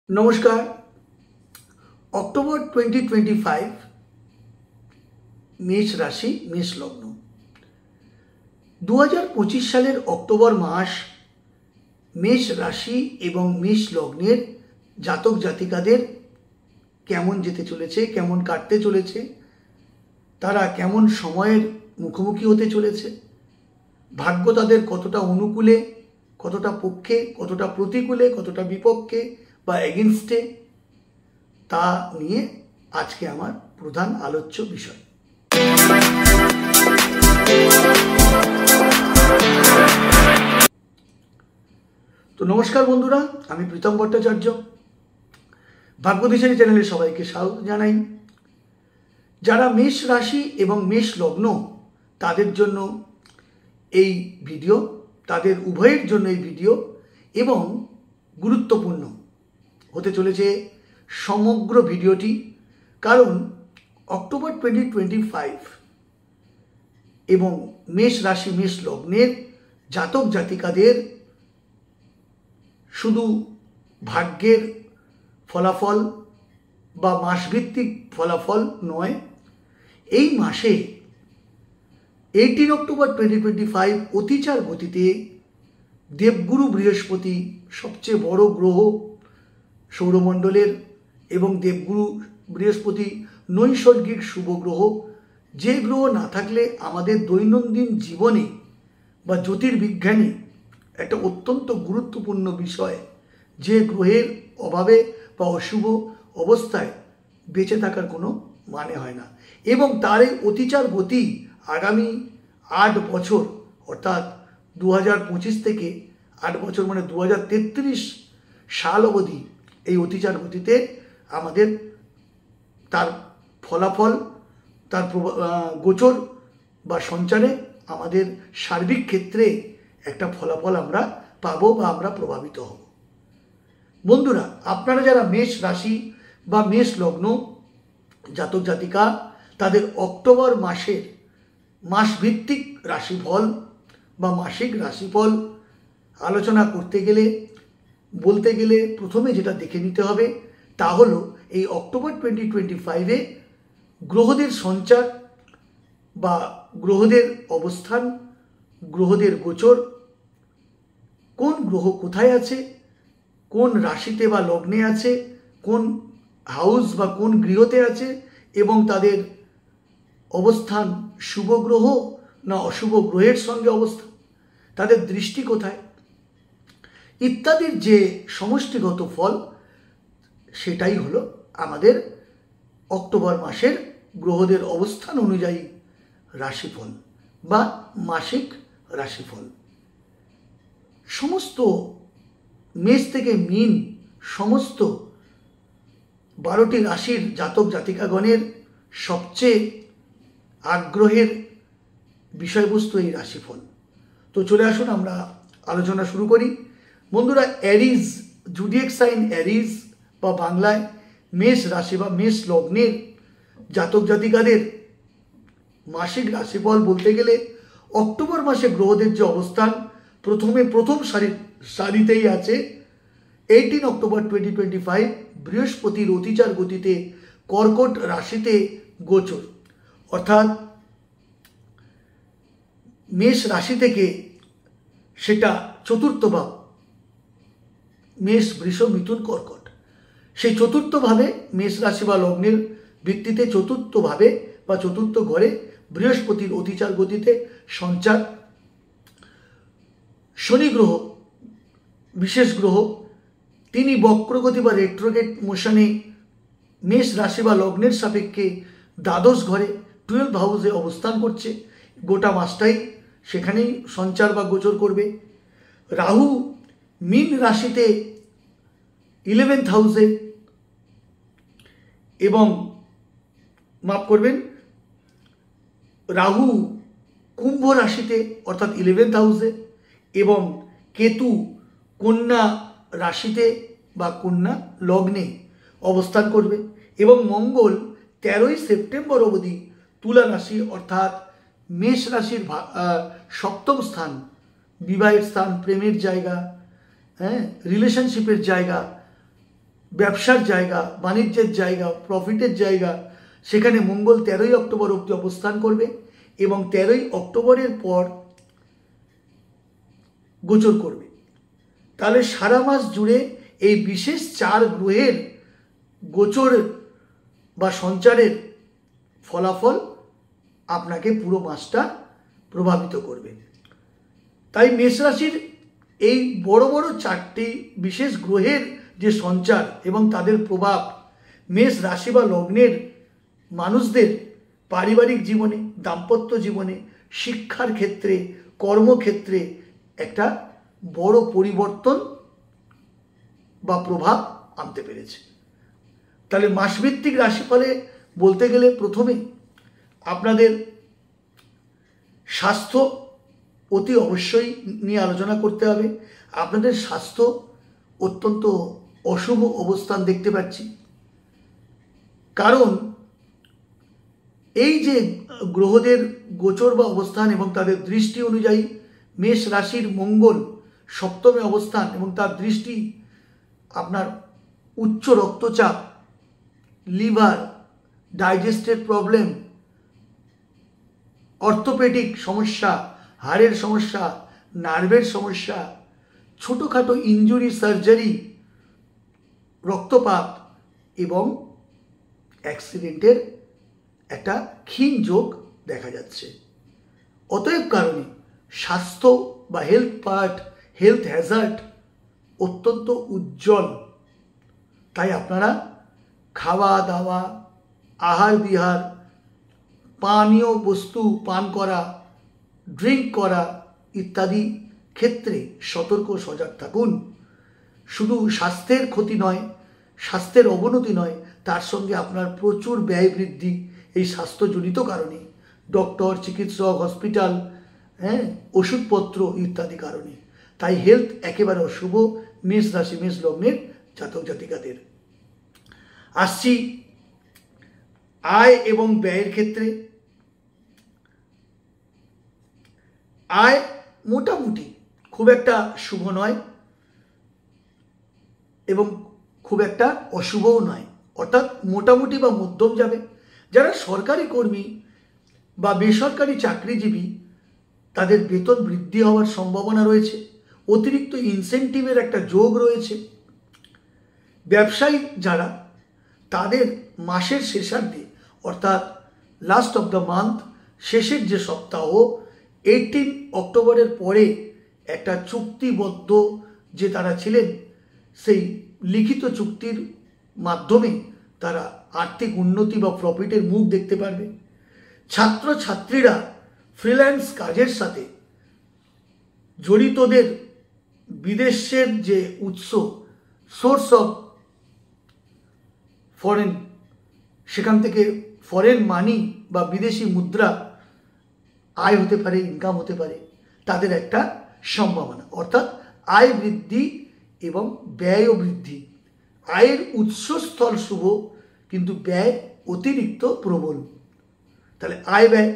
নমস্কার। অক্টোবর 2025 মেষ রাশি মেষ লগ্ন। 2025 সালের অক্টোবর মাস মেষ রাশি এবং মেষ লগ্নের জাতক জাতিকাদের কেমন যেতে চলেছে, কেমন কাটতে চলেছে, তারা কেমন সময়ের মুখোমুখি হতে চলেছে, ভাগ্য তাদের কতটা অনুকূলে, কতটা পক্ষে, কতটা প্রতিকূলে, কতটা বিপক্ষে বা এগেনস্টে, তা নিয়ে আজকে আমার প্রধান আলোচ্য বিষয়। তো নমস্কার বন্ধুরা, আমি প্রীতম ভট্টাচার্য, ভাগ্যদিশারি চ্যানেলে সবাইকে স্বাগত জানাই। যারা মেষ রাশি এবং মেষ লগ্ন, তাদের জন্য এই ভিডিও, তাদের উভয়ের জন্য এই ভিডিও এবং গুরুত্বপূর্ণ হতে চলেছে সমগ্র ভিডিওটি। কারণ অক্টোবর 2025 এবং মেষ রাশি মেষ লগ্নের জাতক জাতিকাদের শুধু ভাগ্যের ফলাফল বা মাসভিত্তিক ফলাফল নয়, এই মাসে 18 অক্টোবর 2025 অতিচার গতিতে দেবগুরু বৃহস্পতি, সবচেয়ে বড় গ্রহ সৌরমণ্ডলের, এবং দেবগুরু বৃহস্পতি নৈসর্গিক শুভ গ্রহ, যে গ্রহ না থাকলে আমাদের দৈনন্দিন জীবনে বা জ্যোতির্বিজ্ঞানে একটা অত্যন্ত গুরুত্বপূর্ণ বিষয়, যে গ্রহের অভাবে বা অশুভ অবস্থায় বেঁচে থাকার কোনো মানে হয় না। এবং তার এই অতিচার গতি আগামী 8 বছর, অর্থাৎ 2025 থেকে 8 বছর মানে 2033 সাল অবধি এই অতিচার গতিতে আমাদের তার ফলাফল, তার গোচর বা সঞ্চারে আমাদের সার্বিক ক্ষেত্রে একটা ফলাফল আমরা পাবো বা আমরা প্রভাবিত হব। বন্ধুরা, আপনারা যারা মেষ রাশি বা মেষ লগ্ন জাতক জাতিকা, তাদের অক্টোবর মাসের মাসভিত্তিক রাশিফল বা মাসিক রাশিফল আলোচনা করতে গেলে, বলতে গেলে প্রথমে যেটা দেখে নিতে হবে তা হলো এই অক্টোবর 2025-এ গ্রহদের সঞ্চার বা গ্রহদের অবস্থান, গ্রহদের গোচর, কোন গ্রহ কোথায় আছে, কোন রাশিতে বা লগ্নে আছে, কোন হাউস বা কোন গৃহতে আছে, এবং তাদের অবস্থান শুভ গ্রহ না অশুভ গ্রহের সঙ্গে অবস্থান, তাদের দৃষ্টি কোথায়, ইত্যাদির যে সমষ্টিগত ফল, সেটাই হলো আমাদের অক্টোবর মাসের গ্রহদের অবস্থান অনুযায়ী রাশিফল বা মাসিক রাশিফল। সমস্ত মেষ থেকে মীন, সমস্ত 12টি রাশির জাতক জাতিকাগণের সবচেয়ে আগ্রহের বিষয়বস্তু এই রাশিফল। তো চলে আসুন আমরা আলোচনা শুরু করি। বন্ধুরা, অ্যারিজ, জুডিয়েক সাইন অ্যারিজ বা বাংলায় মেষ রাশি বা মেষ লগ্নের জাতক জাতিকাদের মাসিক রাশিফল বলতে গেলে অক্টোবর মাসে গ্রহদের যে অবস্থান, প্রথম সারিতেই আছে 18 অক্টোবর 2025 বৃহস্পতির অতিচার গতিতে কর্কট রাশিতে গোচর, অর্থাৎ মেষ রাশি থেকে সেটা চতুর্থ ভাব, মেষ বৃষ মিথুন কর্কট, সেই চতুর্থভাবে মেষ রাশি বা লগ্নের ভিত্তিতে চতুর্থভাবে বা চতুর্থ ঘরে বৃহস্পতির অতিচার গতিতে সঞ্চার। শনি গ্রহ, বিশেষ গ্রহ, তিনি বক্রগতি বা রেট্রোগেট মোশনে মেষ রাশি বা লগ্নের সাপেক্ষে দ্বাদশ ঘরে 12 হাউসে অবস্থান করছে। গোটা মাসটাই সেখানেই সঞ্চার বা গোচর করবে। রাহু মীন রাশিতে 11th হাউসে, এবং মাফ করবেন, রাহু কুম্ভ রাশিতে অর্থাৎ 11th হাউসে, এবং কেতু কন্যা রাশিতে বা কন্যা লগ্নে অবস্থান করবে। এবং মঙ্গল 13ই সেপ্টেম্বর অবধি তুলা রাশি অর্থাৎ মেষ রাশির সপ্তম স্থান, বিবাহের স্থান, প্রেমের জায়গা, রিলেশনশিপের জায়গা, ব্যবসার জায়গা, বাণিজ্যের জায়গা, প্রফিটের জায়গা, সেখানে মঙ্গল 13ই অক্টোবর অবধি অবস্থান করবে এবং 13ই অক্টোবরের পর গোচর করবে। তাহলে সারা মাস জুড়ে এই বিশেষ 4 গ্রহের গোচর বা সঞ্চারের ফলাফল আপনাকে পুরো মাসটা প্রভাবিত করবে। তাই মেষ রাশির এই বড় বড় 4টি বিশেষ গ্রহের যে সঞ্চার এবং তাদের প্রভাব মেষ রাশি বা লগ্নের মানুষদের পারিবারিক জীবনে, দাম্পত্য জীবনে, শিক্ষার ক্ষেত্রে, কর্মক্ষেত্রে একটা বড় পরিবর্তন বা প্রভাব আনতে পেরেছে। তাহলে মাসভিত্তিক রাশিফলে বলতে গেলে প্রথমে আপনাদের স্বাস্থ্য অতি অবশ্যই নিয়ে আলোচনা করতে হবে। আপনাদের স্বাস্থ্য অত্যন্ত অশুভ অবস্থান দেখতে পাচ্ছি, কারণ এই যে গ্রহদের গোচর বা অবস্থান এবং তাদের দৃষ্টি অনুযায়ী মেষ রাশির মঙ্গল সপ্তমে অবস্থান এবং তার দৃষ্টি আপনার উচ্চ রক্তচাপ, লিভার, ডাইজেস্টের প্রবলেম, অর্থোপেডিক সমস্যা, হাড়ের সমস্যা, নার্ভের সমস্যা, ছোটোখাটো ইনজুরি, সার্জারি, রক্তপাত এবং অ্যাক্সিডেন্টের একটা ক্ষীণ যোগ দেখা যাচ্ছে। অতএব কারণে স্বাস্থ্য বা হেলথ হ্যাজার্ড অত্যন্ত উজ্জ্বল। তাই আপনারা খাওয়া দাওয়া, আহার বিহার, পানীয় বস্তু পান করা, ড্রিঙ্ক করা ইত্যাদি ক্ষেত্রে সতর্ক সজাগ থাকুন। শুধু স্বাস্থ্যের ক্ষতি নয়, স্বাস্থ্যের অবনতি নয়, তার সঙ্গে আপনার প্রচুর ব্যয় বৃদ্ধি এই স্বাস্থ্যজনিত কারণে, ডক্টর, চিকিৎসক, হসপিটাল, ওষুধপত্র ইত্যাদি কারণে। তাই হেলথ একেবারে অশুভ মেষ রাশি, মেষ লগ্নের জাতক জাতিকাদের। আসছি আয় এবং ব্যয়ের ক্ষেত্রে। আয় মোটামুটি, খুব একটা শুভ নয় এবং খুব একটা অশুভও নয়, অর্থাৎ মোটামুটি বা মধ্যম যাবে। যারা সরকারি কর্মী বা বেসরকারি চাকরিজীবী তাদের বেতন বৃদ্ধি হওয়ার সম্ভাবনা রয়েছে, অতিরিক্ত ইনসেন্টিভের একটা যোগ রয়েছে। ব্যবসায়ী যারা, তাদের মাসের শেষার্ধে অর্থাৎ লাস্ট অফ দ্য মান্থ, শেষের যে সপ্তাহ 18 অক্টোবরের পরে একটা চুক্তিবদ্ধ যে তারা ছিলেন, সেই লিখিত চুক্তির মাধ্যমে তারা আর্থিক উন্নতি বা প্রফিটের মুখ দেখতে পারবে। ছাত্রছাত্রীরা ফ্রিল্যান্স কাজের সাথে জড়িতদের বিদেশের যে উৎস, সোর্স অফ ফরেন, সেখান থেকে ফরেন মানি বা বিদেশি মুদ্রা আয় হতে পারে, ইনকাম হতে পারে, তাদের একটা সম্ভাবনা। অর্থাৎ আয় বৃদ্ধি এবং ব্যয়ও বৃদ্ধি। আয়ের উৎসস্থল শুভ, কিন্তু ব্যয় অতিরিক্ত প্রবল। তাহলে আয় ব্যয়,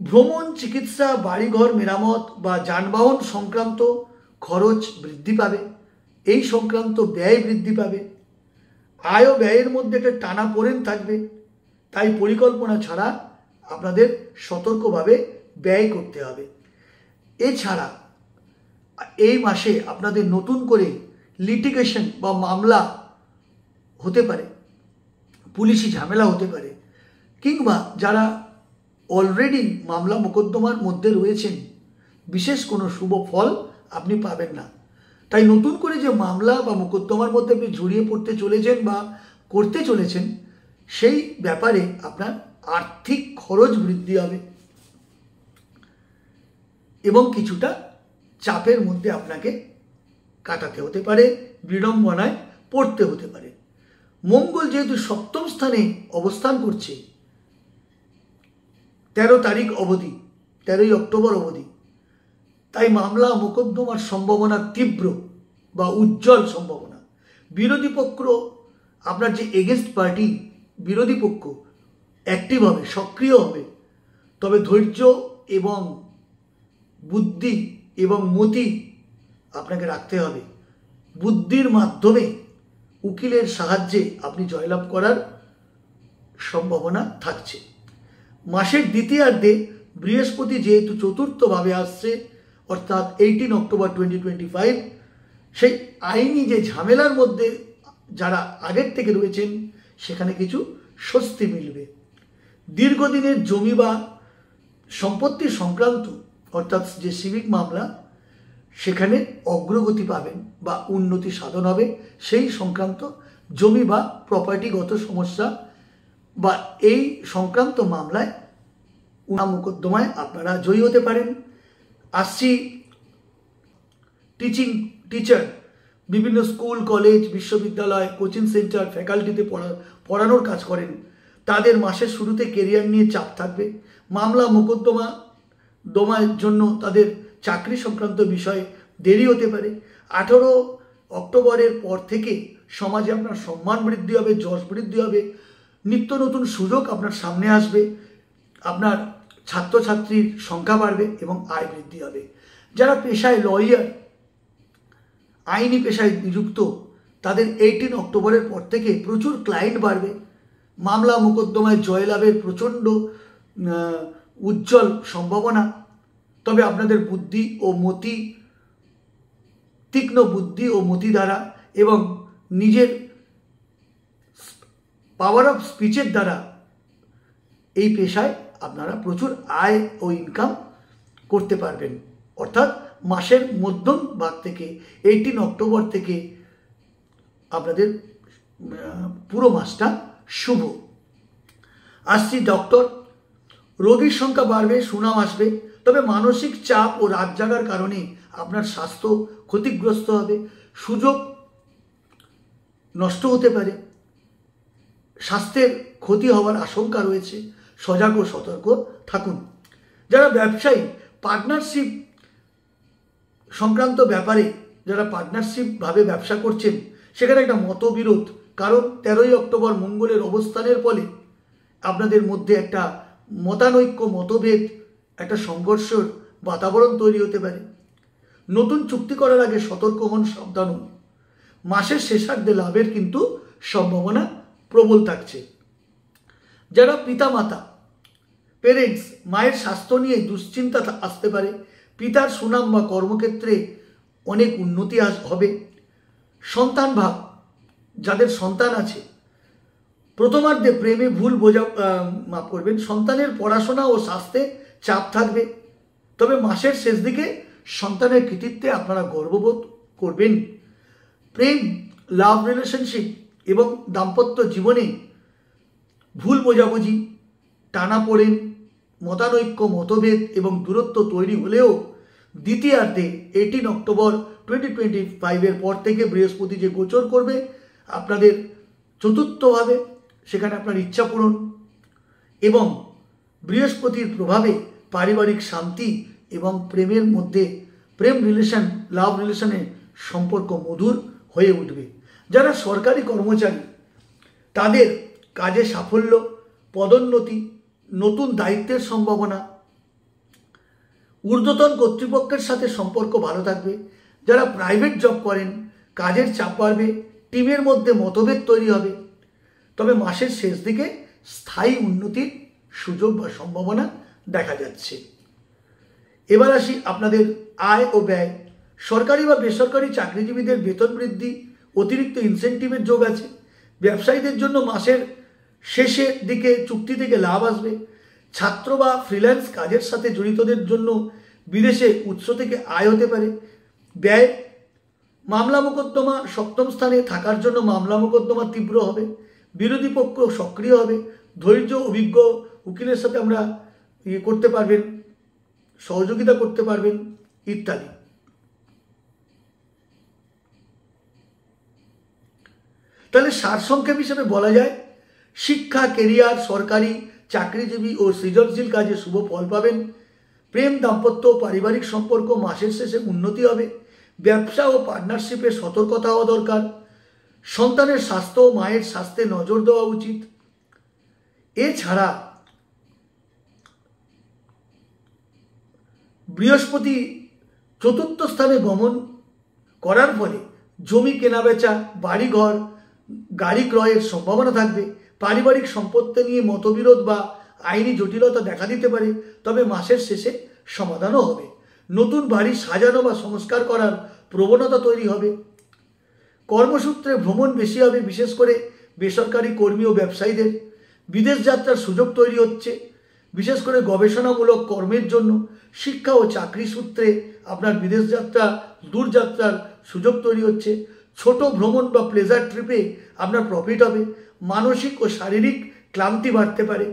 ভ্রমণ, চিকিৎসা, বাড়িঘর মেরামত বা যানবাহন সংক্রান্ত খরচ বৃদ্ধি পাবে, এই সংক্রান্ত ব্যয় বৃদ্ধি পাবে। আয় ও ব্যয়ের মধ্যে একটা টানাপোড়েন থাকবে, তাই পরিকল্পনা ছাড়া আপনাদের সতর্কভাবে ব্যয় করতে হবে। এছাড়া এই মাসে আপনাদের নতুন করে লিটিগেশন বা মামলা হতে পারে, পুলিশি ঝামেলা হতে পারে, কিংবা যারা অলরেডি মামলা মোকদ্দমার মধ্যে রয়েছেন, বিশেষ কোনো শুভ ফল আপনি পাবেন না। তাই নতুন করে যে মামলা বা মোকদ্দমার মধ্যে আপনি জড়িয়ে পড়তে চলেছেন বা করতে চলেছেন, সেই ব্যাপারে আপনার আর্থিক খরচ বৃদ্ধি হবে এবং কিছুটা চাপের মধ্যে আপনাকে কাটাতে হতে পারে, বিড়ম্বনায় পড়তে হতে পারে। মঙ্গল যেহেতু সপ্তম স্থানে অবস্থান করছে 13 তারিখ অবধি, 13ই অক্টোবর অবধি, তাই মামলা মোকদ্দমার সম্ভাবনা তীব্র বা উজ্জ্বল সম্ভাবনা। বিরোধী পক্ষ, আপনার যে এগেনস্ট পার্টি, বিরোধী পক্ষ অ্যাক্টিভ হবে, সক্রিয় হবে। তবে ধৈর্য এবং বুদ্ধি এবং মতি আপনাকে রাখতে হবে। বুদ্ধির মাধ্যমে উকিলের সাহায্যে আপনি জয়লাভ করার সম্ভাবনা থাকছে। মাসের দ্বিতীয়ার্ধে বৃহস্পতি যেহেতু চতুর্থভাবে আসছে, অর্থাৎ 18 অক্টোবর 2025, সেই আইনি যে ঝামেলার মধ্যে যারা আগের থেকে রয়েছেন সেখানে কিছু স্বস্তি মিলবে। দীর্ঘদিনের জমি বা সম্পত্তি সংক্রান্ত অর্থাৎ যে সিভিক মামলা, সেখানে অগ্রগতি পাবেন বা উন্নতি সাধন হবে। সেই সংক্রান্ত জমি বা প্রপার্টিগত সমস্যা বা এই সংক্রান্ত মামলায় মোকদ্দমায় আপনারা জয়ী হতে পারেন। আসছি টিচার, বিভিন্ন স্কুল, কলেজ, বিশ্ববিদ্যালয়, কোচিং সেন্টার, ফ্যাকাল্টিতে পড়ানোর কাজ করেন, তাদের মাসের শুরুতে কেরিয়ার নিয়ে চাপ থাকবে। মামলা মোকদ্দমার জন্য তাদের চাকরি সংক্রান্ত বিষয়ে দেরি হতে পারে। 18 অক্টোবরের পর থেকে সমাজে আপনার সম্মান বৃদ্ধি হবে, যশ বৃদ্ধি হবে, নিত্য নতুন সুযোগ আপনার সামনে আসবে, আপনার ছাত্রছাত্রীর সংখ্যা বাড়বে এবং আয় বৃদ্ধি হবে। যারা পেশায় লয়ার, আইনি পেশায় নিযুক্ত, তাদের 18 অক্টোবরের পর থেকে প্রচুর ক্লায়েন্ট বাড়বে। মামলা মোকদ্দমায় জয়লাভের প্রচণ্ড উজ্জ্বল সম্ভাবনা। তবে আপনাদের বুদ্ধি ও মতি, তীক্ষ্ণ বুদ্ধি ও মতি দ্বারা এবং নিজের পাওয়ার অফ স্পিচের দ্বারা এই পেশায় আপনারা প্রচুর আয় ও ইনকাম করতে পারবেন। অর্থাৎ মাসের মধ্যম ভাগ থেকে 18 অক্টোবর থেকে আপনাদের পুরো মাসটা শুভ। আসছি ডক্টর, রোগীর সংখ্যা বাড়বে, সুনাম আসবে, তবে মানসিক চাপ ও রাত জাগার কারণে আপনার স্বাস্থ্য ক্ষতিগ্রস্ত হবে, সুযোগ নষ্ট হতে পারে, স্বাস্থ্যের ক্ষতি হওয়ার আশঙ্কা রয়েছে। সজাগ ও সতর্ক থাকুন। যারা ব্যবসায়ী, পার্টনারশিপ সংক্রান্ত ব্যাপারে যারা পার্টনারশিপভাবে ব্যবসা করছেন, সেখানে একটা মতবিরোধ, কারণ 13 অক্টোবর মঙ্গলের অবস্থানের ফলে আপনাদের মধ্যে একটা মতানৈক্য, মতভেদ, একটা সংঘর্ষের বাতাবরণ তৈরি হতে পারে। নতুন চুক্তি করার আগে সতর্ক হন, সাবধান হন। মাসের শেষার্ধে লাভের কিন্তু সম্ভাবনা প্রবল থাকছে। যারা পিতামাতা, পেরেন্টস, মায়ের স্বাস্থ্য নিয়ে দুশ্চিন্তা আসতে পারে। পিতার সুনাম বা কর্মক্ষেত্রে অনেক উন্নতি হবে। সন্তান ভাব, যাদের সন্তান আছে, প্রথমার্ধে প্রেমে ভুল মাফ করবেন, সন্তানের পড়াশোনা ও স্বাস্থ্যে চাপ থাকবে। তবে মাসের শেষ দিকে সন্তানের কৃতিত্বে আপনারা গর্ববোধ করবেন। প্রেম, লাভ রিলেশনশিপ এবং দাম্পত্য জীবনে ভুল বোঝাবুঝি, টানাপোড়েন, মতানৈক্য, মতভেদ এবং দূরত্ব তৈরি হলেও দ্বিতীয়ার্ধে 18 অক্টোবর 2025 পর থেকে বৃহস্পতি যে গোচর করবে আপনাদের চতুর্থভাবে, সেখানে আপনার ইচ্ছা পূরণ এবং বৃহস্পতির প্রভাবে পারিবারিক শান্তি এবং প্রেমের মধ্যে লাভ রিলেশনের সম্পর্ক মধুর হয়ে উঠবে। যারা সরকারি কর্মচারী, তাদের কাজে সাফল্য, পদোন্নতি, নতুন দায়িত্বের সম্ভাবনা, ঊর্ধ্বতন কর্তৃপক্ষের সাথে সম্পর্ক ভালো থাকবে। যারা প্রাইভেট জব করেন, কাজের চাপ বাড়বে, টিমের মধ্যে মতভেদ তৈরি হবে। তবে মাসের শেষ দিকে স্থায়ী উন্নতির সুযোগ বা সম্ভাবনা দেখা যাচ্ছে। এবার আসি আপনাদের আয় ও ব্যয়। সরকারি বা বেসরকারি চাকরিজীবীদের বেতন বৃদ্ধি, অতিরিক্ত ইনসেন্টিভের যোগ আছে। ব্যবসায়ীদের জন্য মাসের শেষের দিকে চুক্তি থেকে লাভ আসবে। ছাত্র বা ফ্রিল্যান্স কাজের সাথে জড়িতদের জন্য বিদেশে উৎস থেকে আয় হতে পারে। ব্যয়, মামলা মোকদ্দমা সপ্তম স্থানে থাকার জন্য মামলা মোকদ্দমা তীব্র হবে, বিরোধী পক্ষ সক্রিয় হবে, ধৈর্য, অভিজ্ঞ উকিলের সাথে আমরা করতে পারবেন, সহযোগিতা করতে পারবেন ইত্যাদি। তাহলে সারসংক্ষেপ হিসেবে বলা যায়, শিক্ষা, কেরিয়ার, সরকারি, চাকরিজীবী ও সৃজনশীল কাজে শুভ ফল পাবেন। প্রেম, দাম্পত্য, পারিবারিক সম্পর্ক মাসের শেষে উন্নতি হবে। ব্যবসা ও পার্টনারশিপে সতর্কতা হওয়া দরকার। সন্তানের স্বাস্থ্য ও মায়ের স্বাস্থ্যে নজর দেওয়া উচিত। এছাড়া বৃহস্পতি চতুর্থ স্থানে গমন করার ফলে জমি কেনাবেচা, বাড়িঘর, গাড়ি ক্রয়ের সম্ভাবনা থাকবে। পারিবারিক সম্পত্তি নিয়ে মতবিরোধ বা আইনি জটিলতা দেখা দিতে পারে, তবে মাসের শেষে সমাধানও হবে। নতুন বাড়ি সাজানো বা সংস্কার করার প্রবণতা তৈরি হবে। কর্মসূত্রে ভ্রমণ বেশি হবে, বিশেষ করে বেসরকারি কর্মী ও ব্যবসায়ীদের। বিদেশ যাত্রার সুযোগ তৈরি হচ্ছে, বিশেষ করে গবেষণামূলক কর্মের জন্য। শিক্ষা ও চাকরি সূত্রে আপনার বিদেশ যাত্রা, দূরযাত্রার সুযোগ তৈরি হচ্ছে। ছোট ভ্রমণ বা প্লেজার ট্রিপে আপনার প্রফিট হবে। মানসিক ও শারীরিক ক্লান্তি বাড়তে পারে।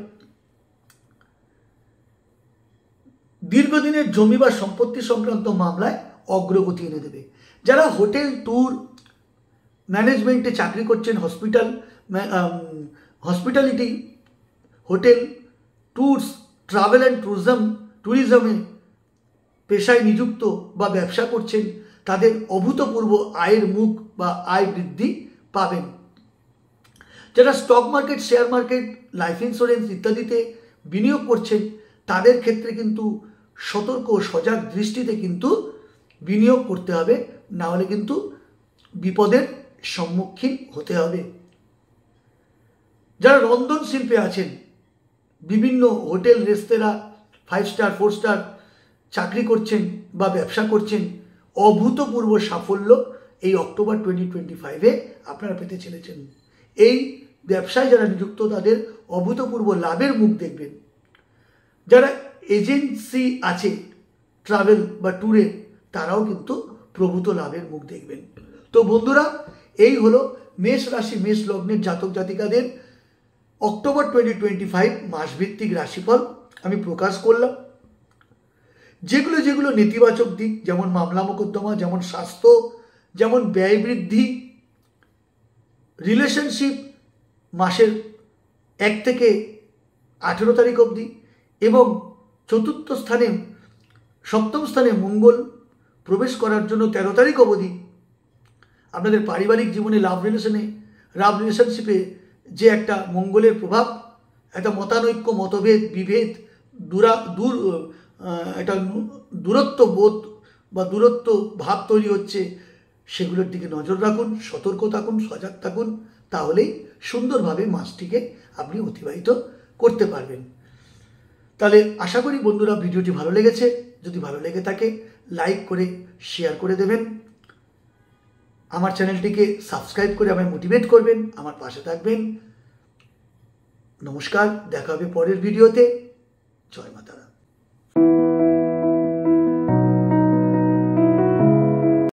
দীর্ঘদিনের জমি বা সম্পত্তি সংক্রান্ত মামলায় অগ্রগতি এনে দেবে। যারা হোটেল, ট্যুর ম্যানেজমেন্টে চাকরি করছেন, hospitality, hotel, tours, travel and ট্যুরিজমে পেশায় নিযুক্ত বা ব্যবসা করছেন, তাদের অভূতপূর্ব আয়ের মুখ বা আয় বৃদ্ধি পাবেন। যারা stock market, share market, life insurance ইত্যাদিতে বিনিয়োগ করছেন, তাদের ক্ষেত্রে কিন্তু সতর্ক ও সজাগ দৃষ্টিতে কিন্তু বিনিয়োগ করতে হবে, না হলে কিন্তু বিপদের সম্মুখীন হতে হবে। যারা রন্ধন শিল্পে আছেন, বিভিন্ন হোটেল, রেস্তোরাঁ, 5 স্টার 4 স্টার চাকরি করছেন বা ব্যবসা করছেন, অভূতপূর্ব সাফল্য এই অক্টোবর 2025-এ আপনারা পেতে চলেছেন। এই ব্যবসায় যারা নিযুক্ত, তাদের অভূতপূর্ব লাভের মুখ দেখবেন। যারা এজেন্সি আছে ট্রাভেল বা ট্যুরে, তারাও কিন্তু প্রভূত লাভের মুখ দেখবেন। তো বন্ধুরা, এই হলো মেষ রাশি, মেষ লগ্নের জাতক জাতিকাদের অক্টোবর 2025 মাসভিত্তিক রাশিফল আমি প্রকাশ করলাম। যেগুলো যেগুলো নেতিবাচক দিক, যেমন মামলা মোকদ্দমা, যেমন স্বাস্থ্য, যেমন ব্যয় বৃদ্ধি, রিলেশনশিপ মাসের 1 থেকে 18 তারিখ অবধি, এবং চতুর্থ স্থানে, সপ্তম স্থানে মঙ্গল প্রবেশ করার জন্য 13 তারিখ অবধি আপনাদের পারিবারিক জীবনে, লাভ রিলেশনশিপে যে একটা মঙ্গলের প্রভাব, একটা মতানৈক্য, মতভেদ, বিভেদ, একটা দূরত্ব বোধ বা দূরত্ব ভাব তৈরি হচ্ছে, সেগুলোর দিকে নজর রাখুন, সতর্ক থাকুন, সজাগ থাকুন, তাহলেই সুন্দরভাবে মাসটিকে আপনি অতিবাহিত করতে পারবেন। তাহলে আশা করি বন্ধুরা ভিডিওটি ভালো লেগেছে। যদি ভালো লেগে থাকে, লাইক করে শেয়ার করে দেবেন। আমার চ্যানেলটিকে সাবস্ক্রাইব করে আমায় মোটিভেট করবেন, আমার পাশে থাকবেন। নমস্কার, দেখা হবে পরের ভিডিওতে। জয় মাতারা।